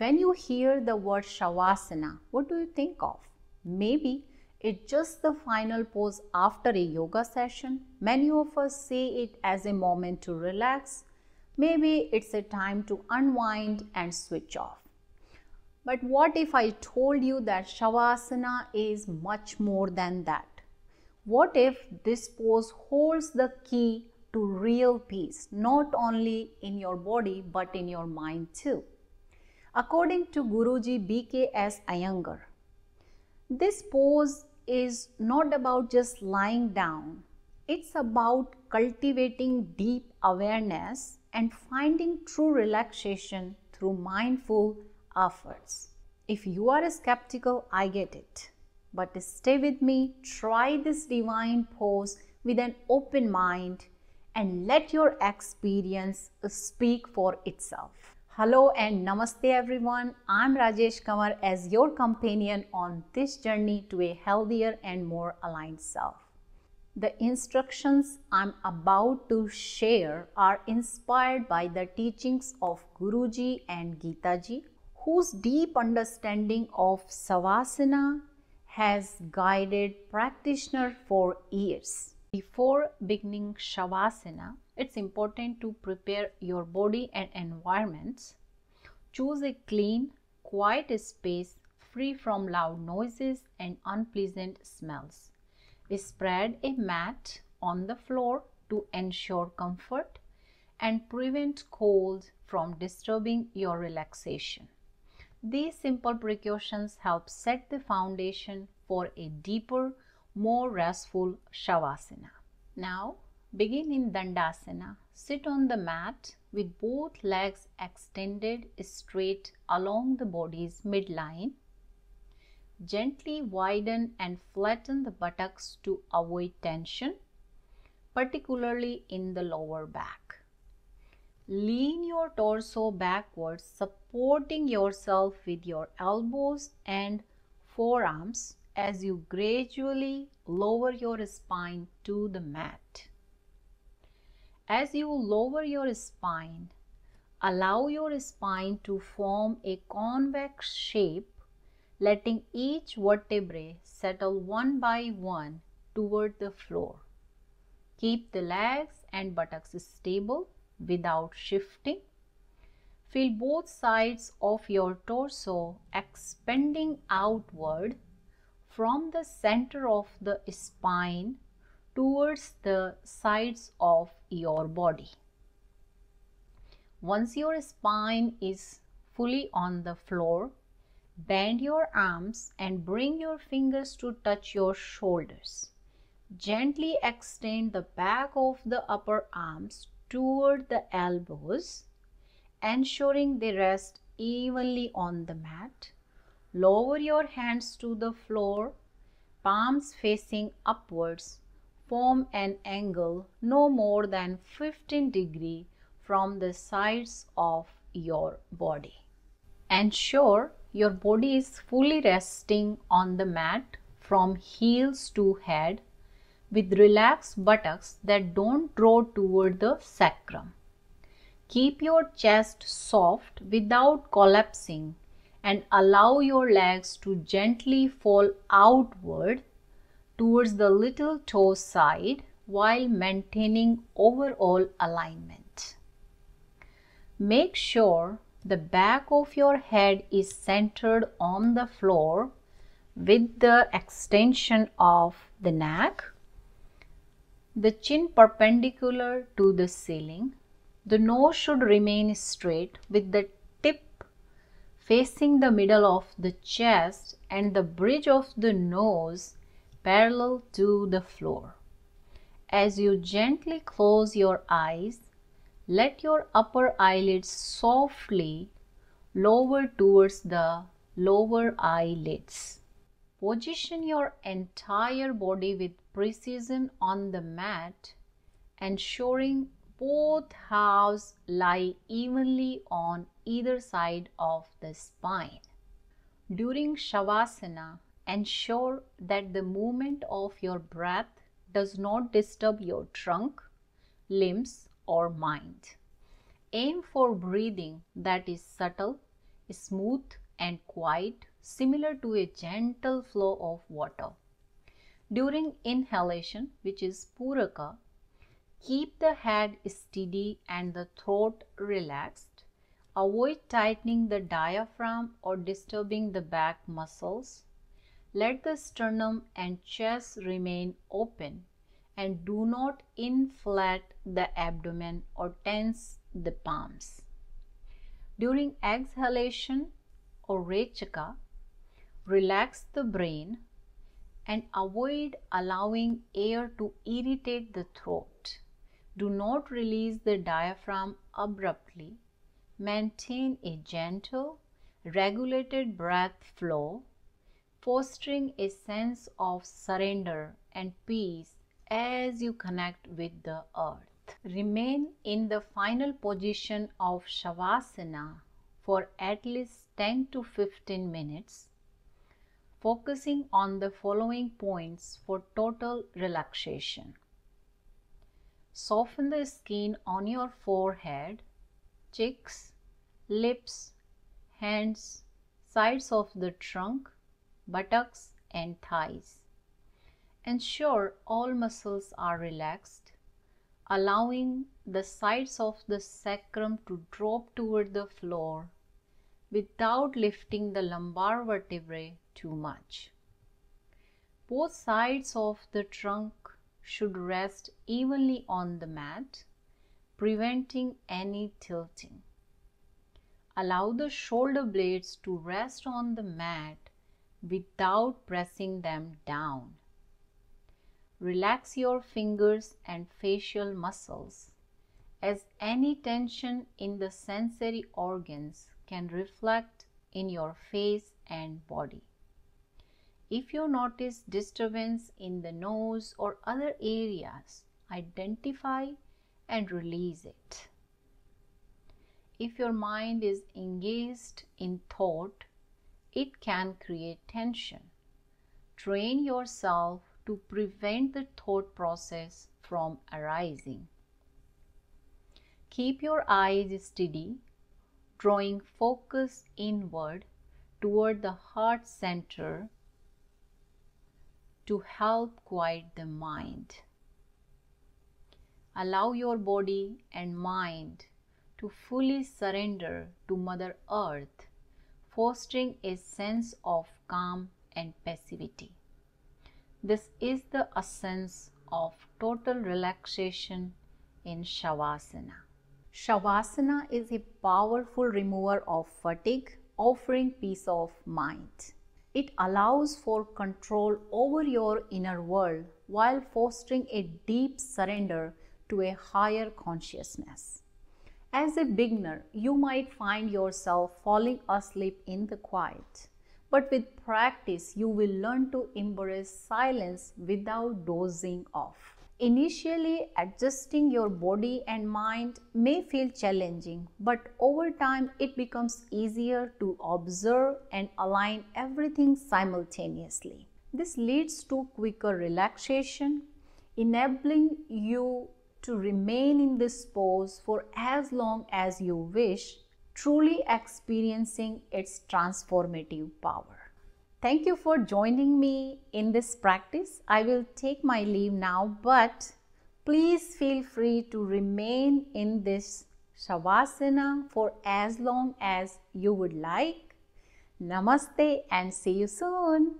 When you hear the word Shavasana, what do you think of? Maybe it's just the final pose after a yoga session. Many of us see it as a moment to relax. Maybe it's a time to unwind and switch off. But what if I told you that Shavasana is much more than that? What if this pose holds the key to real peace, not only in your body but in your mind too? According to Guruji B.K.S. Iyengar, this pose is not about just lying down. It's about cultivating deep awareness and finding true relaxation through mindful efforts. If you are skeptical, I get it. But stay with me, try this divine pose with an open mind and let your experience speak for itself. Hello and namaste everyone. I'm Rajesh Kamar as your companion on this journey to a healthier and more aligned self. The instructions I'm about to share are inspired by the teachings of Guruji and Gitaji, whose deep understanding of Savasana has guided practitioners for years. Before beginning Shavasana, it's important to prepare your body and environment. Choose a clean, quiet space free from loud noises and unpleasant smells. Spread a mat on the floor to ensure comfort and prevent cold from disturbing your relaxation. These simple precautions help set the foundation for a deeper, more restful Shavasana. Now, begin in Dandasana. Sit on the mat with both legs extended straight along the body's midline. Gently widen and flatten the buttocks to avoid tension, particularly in the lower back. Lean your torso backwards, supporting yourself with your elbows and forearms as you gradually lower your spine to the mat. As you lower your spine, allow your spine to form a convex shape, letting each vertebrae settle one by one toward the floor. Keep the legs and buttocks stable without shifting. Feel both sides of your torso expanding outward from the center of the spine towards the sides of your body. Once your spine is fully on the floor, bend your arms and bring your fingers to touch your shoulders. Gently extend the back of the upper arms toward the elbows, ensuring they rest evenly on the mat. Lower your hands to the floor, palms facing upwards. Form an angle no more than 15 degrees from the sides of your body. Ensure your body is fully resting on the mat from heels to head, with relaxed buttocks that don't draw toward the sacrum. Keep your chest soft without collapsing and allow your legs to gently fall outward towards the little toe side while maintaining overall alignment. Make sure the back of your head is centered on the floor with the extension of the neck, the chin perpendicular to the ceiling. The nose should remain straight with the tip facing the middle of the chest and the bridge of the nose parallel to the floor. As you gently close your eyes, let your upper eyelids softly lower towards the lower eyelids. Position your entire body with precision on the mat, ensuring both halves lie evenly on either side of the spine. During Shavasana, ensure that the movement of your breath does not disturb your trunk, limbs, or mind. Aim for breathing that is subtle, smooth and quiet, similar to a gentle flow of water. During inhalation, which is Puraka, keep the head steady and the throat relaxed. Avoid tightening the diaphragm or disturbing the back muscles. Let the sternum and chest remain open and do not inflate the abdomen or tense the palms. During exhalation or Rechaka, relax the brain and avoid allowing air to irritate the throat. Do not release the diaphragm abruptly. Maintain a gentle, regulated breath flow, fostering a sense of surrender and peace as you connect with the earth. Remain in the final position of Savasana for at least 10 to 15 minutes, focusing on the following points for total relaxation. Soften the skin on your forehead, cheeks, lips, hands, sides of the trunk, buttocks and thighs. Ensure all muscles are relaxed, allowing the sides of the sacrum to drop toward the floor without lifting the lumbar vertebrae too much. Both sides of the trunk should rest evenly on the mat, preventing any tilting. Allow the shoulder blades to rest on the mat without pressing them down. Relax your fingers and facial muscles, as any tension in the sensory organs can reflect in your face and body. If you notice disturbance in the nose or other areas, identify and release it. If your mind is engaged in thought, it can create tension. Train yourself to prevent the thought process from arising. Keep your eyes steady, drawing focus inward toward the heart center to help quiet the mind. Allow your body and mind to fully surrender to Mother Earth, fostering a sense of calm and passivity. This is the essence of total relaxation in Savasana. Savasana is a powerful remover of fatigue, offering peace of mind. It allows for control over your inner world while fostering a deep surrender to a higher consciousness. As a beginner, you might find yourself falling asleep in the quiet. But with practice, you will learn to embrace silence without dozing off. Initially, adjusting your body and mind may feel challenging, but over time it becomes easier to observe and align everything simultaneously. This leads to quicker relaxation, enabling you to remain in this pose for as long as you wish, truly experiencing its transformative power. Thank you for joining me in this practice. I will take my leave now, but please feel free to remain in this Savasana for as long as you would like. Namaste and see you soon.